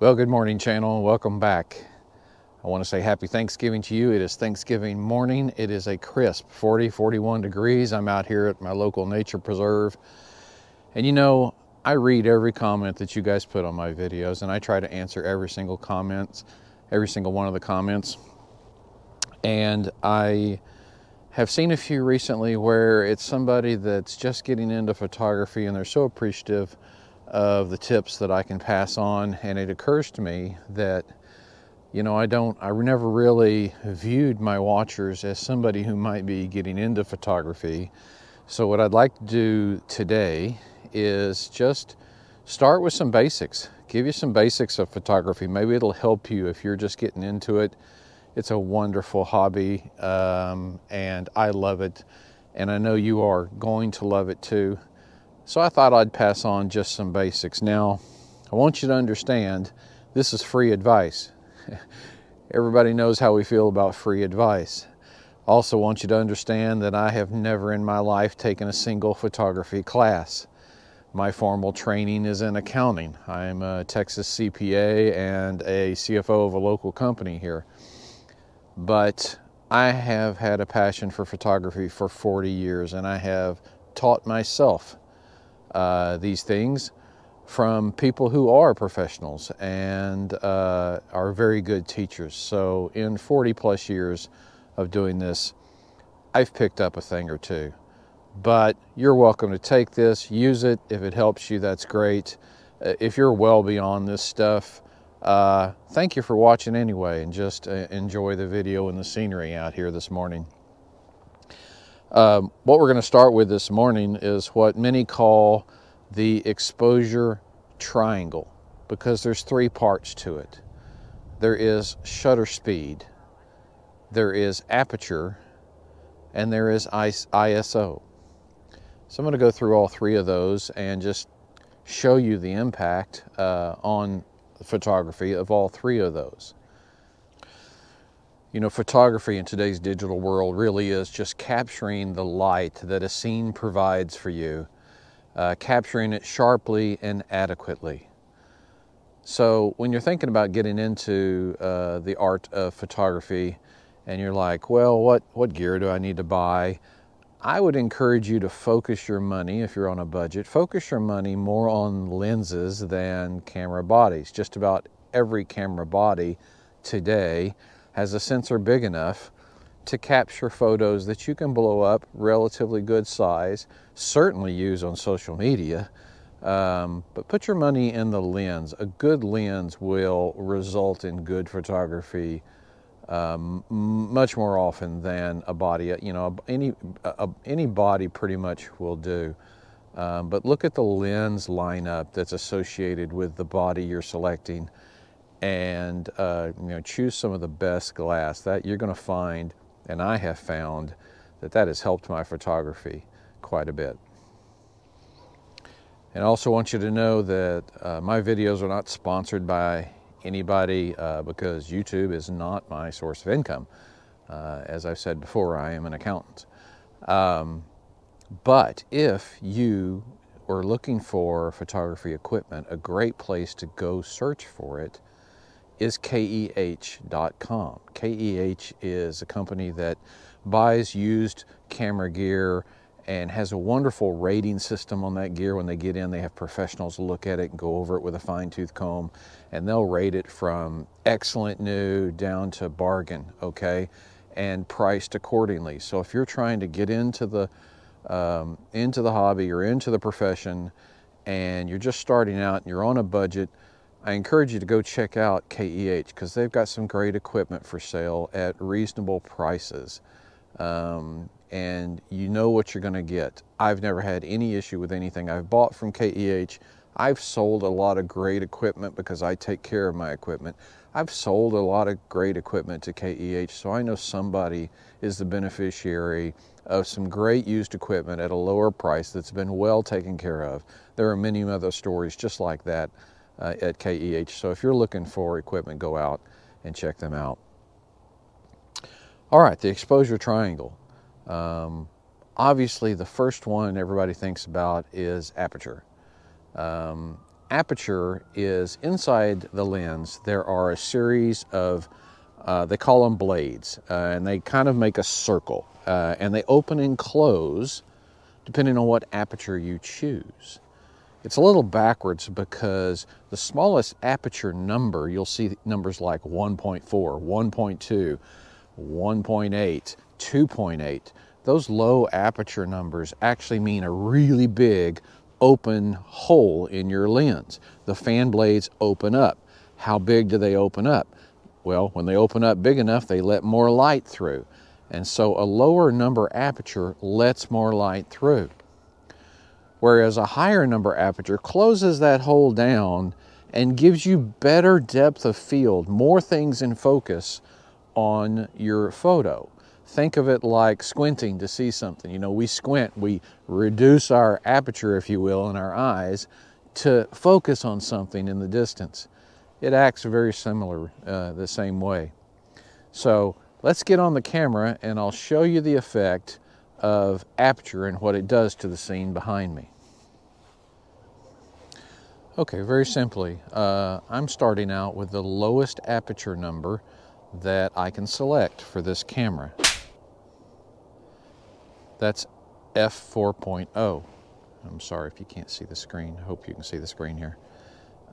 Well, good morning, channel. Welcome back. I want to say happy Thanksgiving to you. It is Thanksgiving morning. It is a crisp 41 degrees. I'm out here at my local nature preserve. And you know, I read every comment that you guys put on my videos, and I try to answer every single one of the comments. And I have seen a few recently where it's somebody that's just getting into photography and they're so appreciative of the tips that I can pass on. And it occurs to me that, you know, I never really viewed my watchers as somebody who might be getting into photography. So what I'd like to do today is just start with some basics, give you some basics of photography. Maybe it'll help you if you're just getting into it. It's a wonderful hobby, and I love it, and I know you are going to love it too. So I thought I'd pass on just some basics. Now, I want you to understand, this is free advice. Everybody knows how we feel about free advice. Also want you to understand that I have never in my life taken a single photography class. My formal training is in accounting. I'm a Texas CPA and a CFO of a local company here. But I have had a passion for photography for 40 years, and I have taught myself these things from people who are professionals and are very good teachers. So in 40 plus years of doing this, I've picked up a thing or two. But you're welcome to take this, use it. If it helps you, that's great. If you're well beyond this stuff, thank you for watching anyway, and just enjoy the video and the scenery out here this morning. What we're going to start with this morning is what many call the exposure triangle, because there's three parts to it. There is shutter speed, there is aperture, and there is ISO. So I'm going to go through all three of those and just show you the impact on photography of all three of those. You know, photography in today's digital world really is just capturing the light that a scene provides for you, capturing it sharply and adequately. So when you're thinking about getting into the art of photography and you're like, well, what gear do I need to buy? I would encourage you to focus your money, if you're on a budget, focus your money more on lenses than camera bodies. Just about every camera body today has a sensor big enough to capture photos that you can blow up, relatively good size, certainly use on social media, but put your money in the lens. A good lens will result in good photography much more often than a body. You know, any body pretty much will do. But look at the lens lineup that's associated with the body you're selecting, and you know, choose some of the best glass. That you're going to find, and I have found, that has helped my photography quite a bit. And I also want you to know that my videos are not sponsored by anybody, because YouTube is not my source of income. As I've said before, I am an accountant. But if you are looking for photography equipment, a great place to go search for it is KEH.com. KEH is a company that buys used camera gear and has a wonderful rating system on that gear. When they get in, they have professionals look at it and go over it with a fine-tooth comb, and they'll rate it from excellent new down to bargain, okay, and priced accordingly. So if you're trying to get into the hobby or into the profession and you're just starting out and you're on a budget, I encourage you to go check out KEH, because they've got some great equipment for sale at reasonable prices. And you know what you're going to get. I've never had any issue with anything I've bought from KEH. I've sold a lot of great equipment because I take care of my equipment. I've sold a lot of great equipment to KEH, so I know somebody is the beneficiary of some great used equipment at a lower price that's been well taken care of. There are many other stories just like that at KEH. So if you're looking for equipment, go out and check them out. All right, the exposure triangle. Obviously, the first one everybody thinks about is aperture. aperture is inside the lens. There are a series of, they call them blades, and they kind of make a circle, and they open and close depending on what aperture you choose. It's a little backwards because the smallest aperture number, you'll see numbers like 1.4, 1.2, 1.8, 2.8. Those low aperture numbers actually mean a really big open hole in your lens. The fan blades open up. How big do they open up? Well, when they open up big enough, they let more light through. And so a lower number aperture lets more light through. Whereas a higher number aperture closes that hole down and gives you better depth of field, more things in focus on your photo. Think of it like squinting to see something. You know, we squint, we reduce our aperture, if you will, in our eyes to focus on something in the distance. It acts very similar, the same way. So let's get on the camera and I'll show you the effect of aperture and what it does to the scene behind me. Okay, very simply, I'm starting out with the lowest aperture number that I can select for this camera. That's f4.0. I'm sorry if you can't see the screen. I hope you can see the screen here.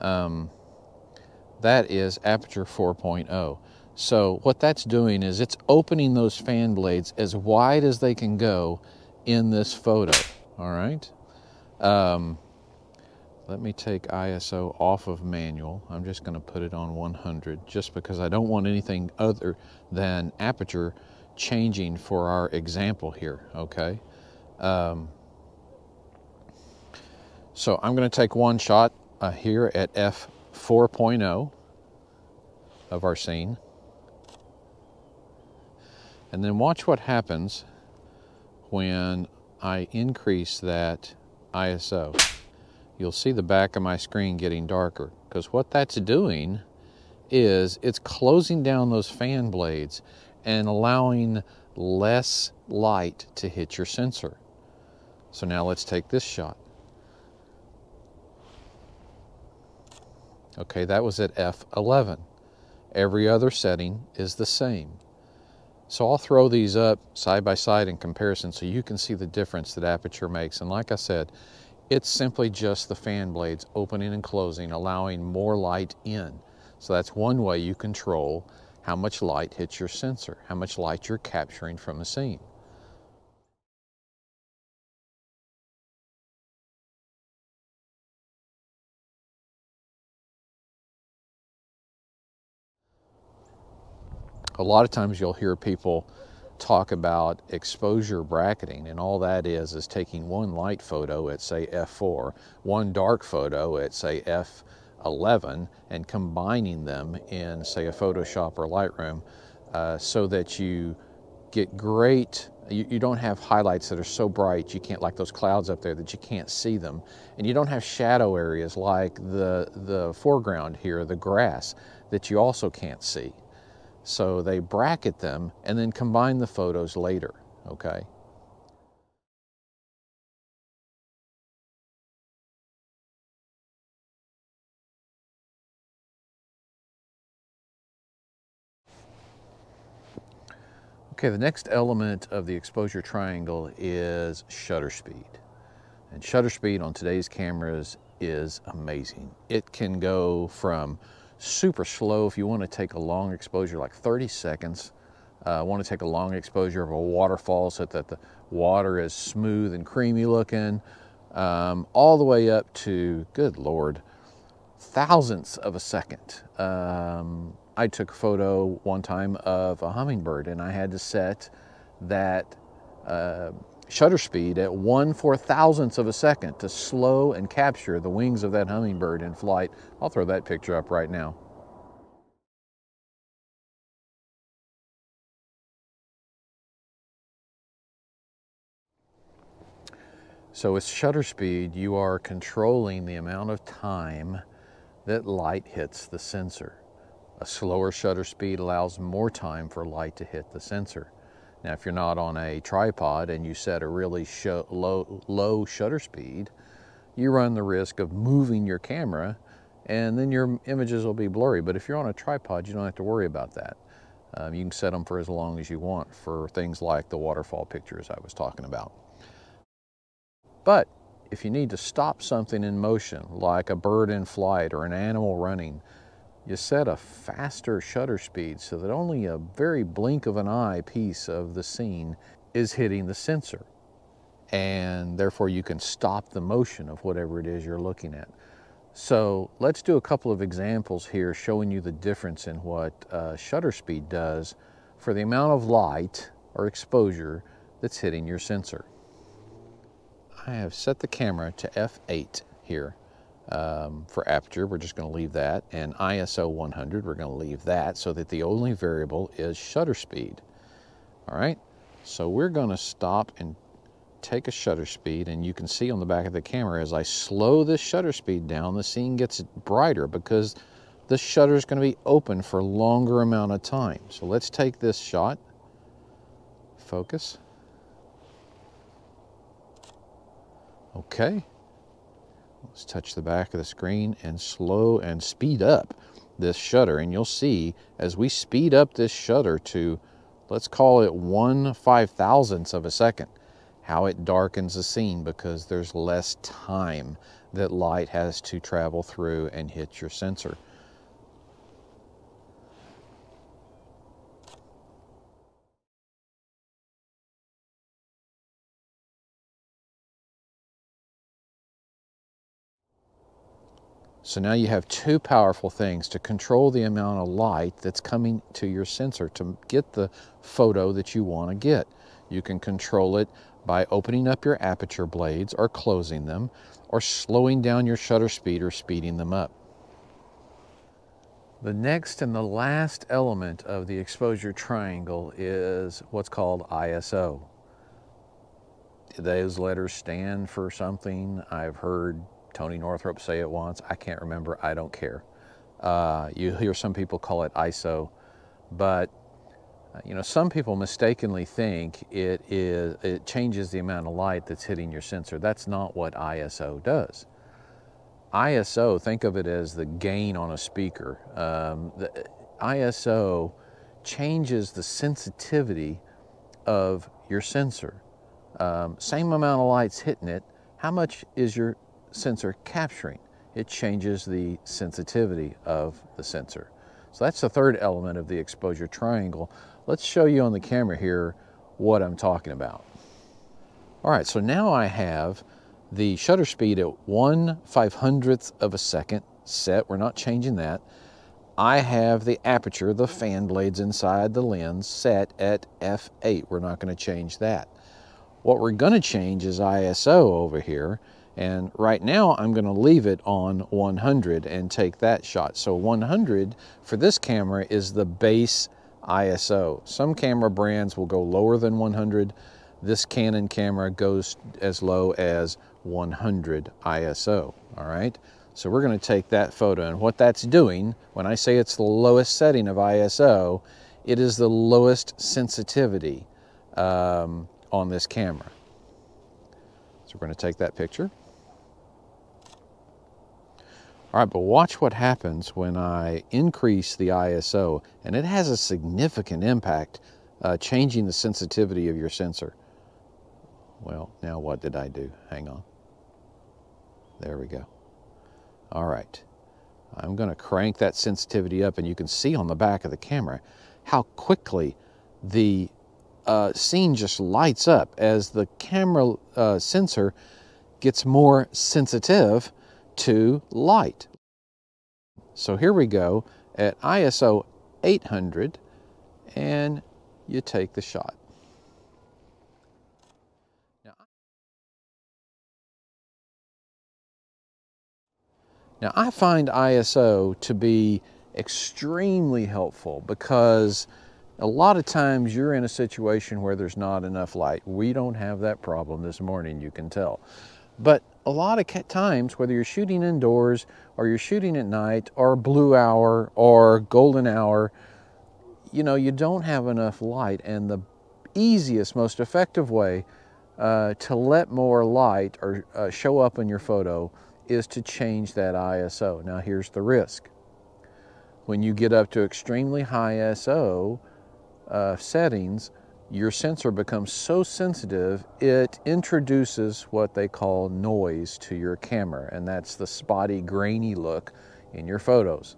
That is aperture 4.0. So what that's doing is it's opening those fan blades as wide as they can go in this photo, all right? Let me take ISO off of manual. I'm just going to put it on 100 just because I don't want anything other than aperture changing for our example here, okay? So I'm going to take one shot here at f4.0 of our scene. And then watch what happens when I increase that ISO. You'll see the back of my screen getting darker because what that's doing is it's closing down those fan blades and allowing less light to hit your sensor. So now let's take this shot. Okay, that was at f11. Every other setting is the same. So I'll throw these up side by side in comparison so you can see the difference that aperture makes. And like I said, it's simply just the fan blades opening and closing, allowing more light in. So that's one way you control how much light hits your sensor, how much light you're capturing from the scene. A lot of times you'll hear people talk about exposure bracketing, and all that is taking one light photo at say f4, one dark photo at say f11, and combining them in say a Photoshop or Lightroom so that you get great, you don't have highlights that are so bright you can't, like those clouds up there, that you can't see them, and you don't have shadow areas like the foreground here, the grass, that you also can't see. So they bracket them and then combine the photos later, okay? Okay, the next element of the exposure triangle is shutter speed. And shutter speed on today's cameras is amazing. It can go from super slow if you want to take a long exposure, like 30 seconds. Want to take a long exposure of a waterfall so that the water is smooth and creamy looking, all the way up to, good Lord, thousandths of a second. I took a photo one time of a hummingbird and I had to set that shutter speed at 1/4000th of a second to slow and capture the wings of that hummingbird in flight. I'll throw that picture up right now. So with shutter speed, you are controlling the amount of time that light hits the sensor. A slower shutter speed allows more time for light to hit the sensor. Now, if you're not on a tripod and you set a really low shutter speed, you run the risk of moving your camera and then your images will be blurry. But if you're on a tripod, you don't have to worry about that. You can set them for as long as you want for things like the waterfall pictures I was talking about. But if you need to stop something in motion, like a bird in flight or an animal running, you set a faster shutter speed so that only a very blink of an eye piece of the scene is hitting the sensor. And therefore you can stop the motion of whatever it is you're looking at. So let's do a couple of examples here showing you the difference in what shutter speed does for the amount of light or exposure that's hitting your sensor. I have set the camera to f8 here for aperture. We're just going to leave that, and ISO 100, we're going to leave that so that the only variable is shutter speed. All right, so we're going to stop and take a shutter speed, and you can see on the back of the camera as I slow this shutter speed down, the scene gets brighter because the shutter is going to be open for a longer amount of time. So let's take this shot, focus. Okay, let's touch the back of the screen and slow and speed up this shutter, and you'll see as we speed up this shutter to, let's call it 1/5000th of a second, how it darkens the scene because there's less time that light has to travel through and hit your sensor. So now you have two powerful things to control the amount of light that's coming to your sensor to get the photo that you want to get. You can control it by opening up your aperture blades or closing them, or slowing down your shutter speed or speeding them up. The next and the last element of the exposure triangle is what's called ISO. Those letters stand for something. I've heard Tony Northrup say it once. I can't remember. I don't care. You hear some people call it ISO, but you know, some people mistakenly think it changes the amount of light that's hitting your sensor. That's not what ISO does. ISO, think of it as the gain on a speaker. The ISO changes the sensitivity of your sensor. Same amount of light's hitting it. How much is your sensor capturing? It changes the sensitivity of the sensor. So that's the third element of the exposure triangle. Let's show you on the camera here what I'm talking about. All right, so now I have the shutter speed at 1/500th of a second set. We're not changing that. I have the aperture, the fan blades inside the lens, set at f8. We're not going to change that. What we're going to change is ISO over here. And right now I'm going to leave it on 100 and take that shot. So 100 for this camera is the base ISO. Some camera brands will go lower than 100. This Canon camera goes as low as 100 ISO, all right? So we're going to take that photo, and what that's doing, when I say it's the lowest setting of ISO, it is the lowest sensitivity on this camera. So we're going to take that picture. All right, but watch what happens when I increase the ISO, and it has a significant impact changing the sensitivity of your sensor. Well, now what did I do? Hang on. There we go. All right. I'm going to crank that sensitivity up, and you can see on the back of the camera how quickly the scene just lights up as the camera sensor gets more sensitive to light. So here we go at ISO 800, and you take the shot. Now I find ISO to be extremely helpful because a lot of times you're in a situation where there's not enough light. We don't have that problem this morning, you can tell. But a lot of times, whether you're shooting indoors or you're shooting at night or blue hour or golden hour, you know, you don't have enough light, and the easiest, most effective way to let more light or show up in your photo is to change that ISO. Now here's the risk. When you get up to extremely high ISO settings, your sensor becomes so sensitive it introduces what they call noise to your camera, and that's the spotty, grainy look in your photos.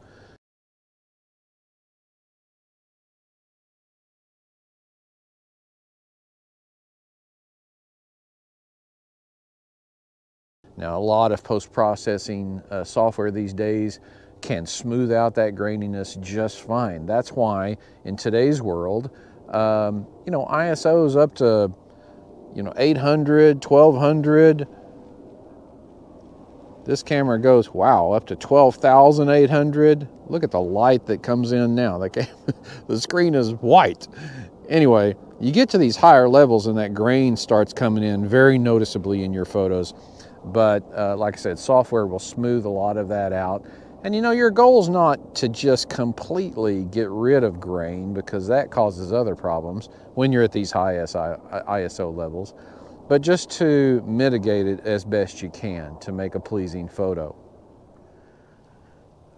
Now, a lot of post-processing software these days can smooth out that graininess just fine. That's why in today's world, ISOs up to 800, 1200. This camera goes, wow, up to 12,800. Look at the light that comes in now. The screen is white. Anyway, you get to these higher levels and that grain starts coming in very noticeably in your photos. But like I said, software will smooth a lot of that out. And your goal is not to just completely get rid of grain, because that causes other problems when you're at these high ISO levels, but just to mitigate it as best you can to make a pleasing photo.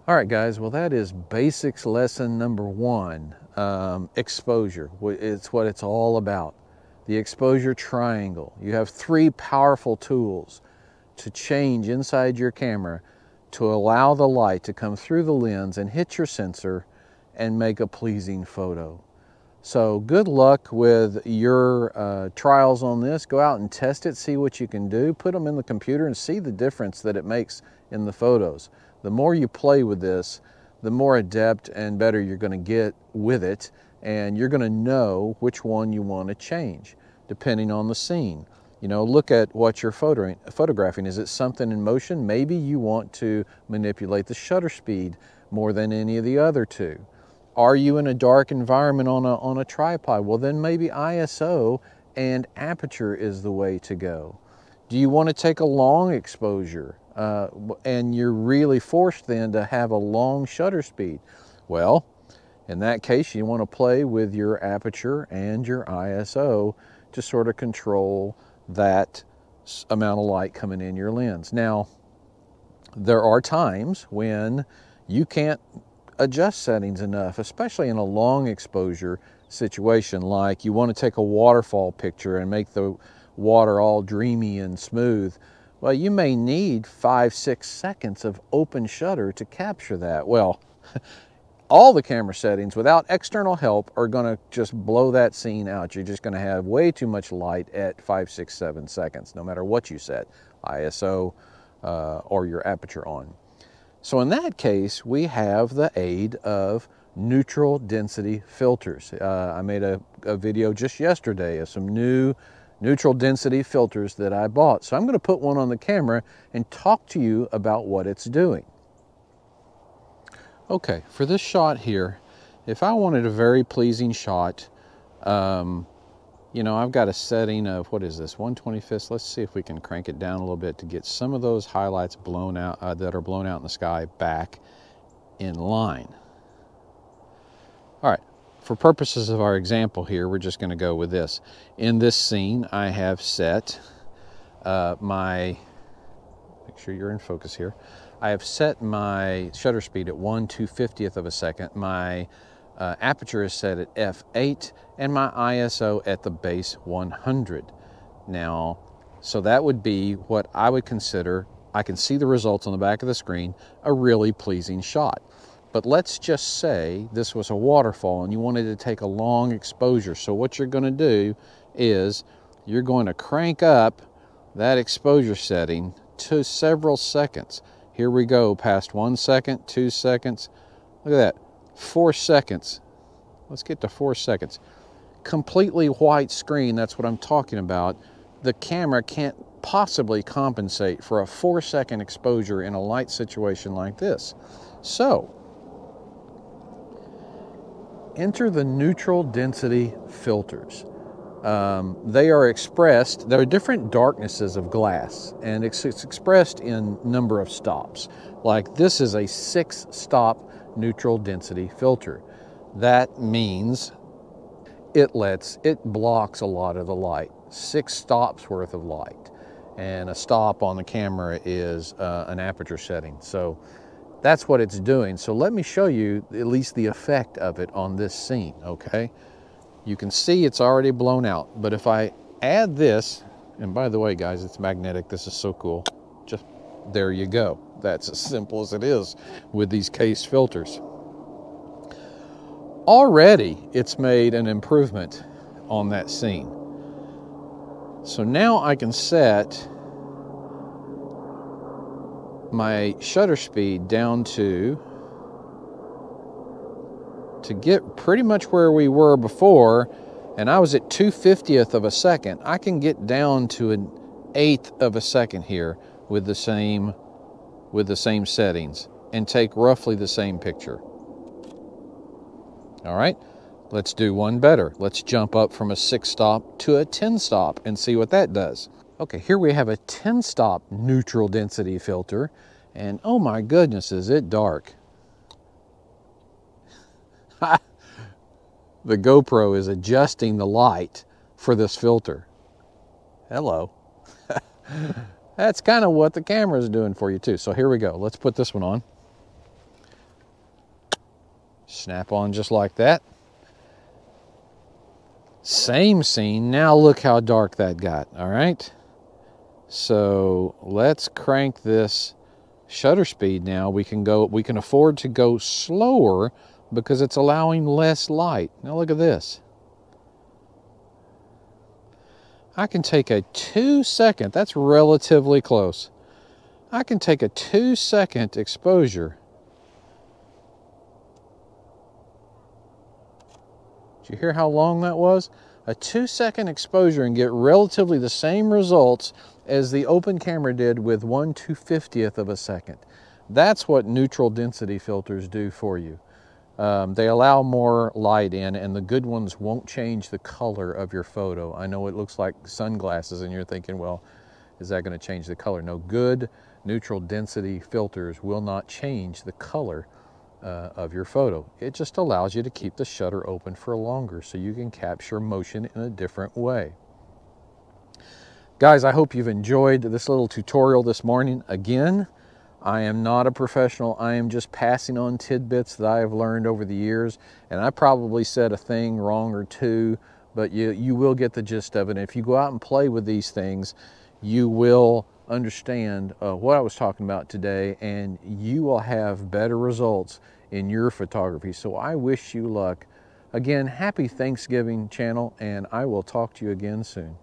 All right, guys, well, that is basics lesson number 1, exposure. It's what it's all about. The exposure triangle. You have 3 powerful tools to change inside your camera to allow the light to come through the lens and hit your sensor and make a pleasing photo. So good luck with your trials on this. Go out and test it, see what you can do, put them in the computer and see the difference that it makes in the photos. The more you play with this, the more adept and better you're going to get with it, and you're going to know which one you want to change depending on the scene. Look at what you're photographing. Is it something in motion? Maybe you want to manipulate the shutter speed more than any of the other 2. Are you in a dark environment on a tripod? Well, then maybe ISO and aperture is the way to go. Do you want to take a long exposure and you're really forced then to have a long shutter speed? Well, in that case, you want to play with your aperture and your ISO to sort of control that amount of light coming in your lens. Now, there are times when you can't adjust settings enough, especially in a long exposure situation, like you want to take a waterfall picture and make the water all dreamy and smooth. Well, you may need 5-6 seconds of open shutter to capture that. Well, all the camera settings without external help are going to just blow that scene out. You're just going to have way too much light at 5, 6, 7 seconds, no matter what you set, ISO or your aperture on. So in that case, we have the aid of neutral density filters. I made a video just yesterday of some new neutral density filters that I bought. So I'm going to put one on the camera and talk to you about what it's doing. Okay, for this shot here, if I wanted a very pleasing shot, I've got a setting of, what is this, 1/25. Let's see if we can crank it down a little bit to get some of those highlights blown out, that are blown out in the sky, back in line. All right, for purposes of our example here, we're just going to go with this. In this scene, I have set make sure you're in focus here. I have set my shutter speed at 1/250th of a second. My aperture is set at f8 and my ISO at the base 100. Now, so that would be what I would consider, I can see the results on the back of the screen, a really pleasing shot. But let's just say this was a waterfall and you wanted to take a long exposure. So what you're going to do is you're going to crank up that exposure setting to several seconds. Here we go, past 1 second, 2 seconds. Look at that, 4 seconds. Let's get to 4 seconds. Completely white screen, that's what I'm talking about. The camera can't possibly compensate for a 4-second exposure in a light situation like this. So, enter the neutral density filters. They are expressed, there are different darknesses of glass, and it's expressed in number of stops. Like this is a 6-stop neutral density filter. That means it blocks a lot of the light. 6 stops worth of light. And a stop on the camera is an aperture setting. So that's what it's doing. So let me show you at least the effect of it on this scene, okay? You can see it's already blown out, but if I add this, and by the way, guys, it's magnetic. This is so cool. Just there you go. That's as simple as it is with these case filters. Already, it's made an improvement on that scene. So now I can set my shutter speed down to get pretty much where we were before, and I was at 2/50th of a second. I can get down to an 1/8 of a second here with the same settings and take roughly the same picture. All right, let's do one better. Let's jump up from a 6 stop to a 10 stop and see what that does. Okay, here we have a 10 stop neutral density filter, and oh my goodness, is it dark. The GoPro is adjusting the light for this filter. Hello. That's kind of what the camera is doing for you too. So here we go. Let's put this one on. Snap on just like that. Same scene. Now look how dark that got. All right. So let's crank this shutter speed now. We can afford to go slower because it's allowing less light. Now look at this. I can take a 2-second, that's relatively close. I can take a 2-second exposure. Did you hear how long that was? A 2-second exposure and get relatively the same results as the open camera did with 1/250th of a second. That's what neutral density filters do for you. They allow more light in, and the good ones won't change the color of your photo. I know it looks like sunglasses and you're thinking, well, is that going to change the color? No, good neutral density filters will not change the color of your photo. It just allows you to keep the shutter open for longer so you can capture motion in a different way. Guys, I hope you've enjoyed this little tutorial this morning. Again, I am not a professional. I am just passing on tidbits that I have learned over the years, and I probably said a thing wrong or two, but you will get the gist of it. And if you go out and play with these things, you will understand what I was talking about today, and you will have better results in your photography. So I wish you luck. Again, happy Thanksgiving, channel, and I will talk to you again soon.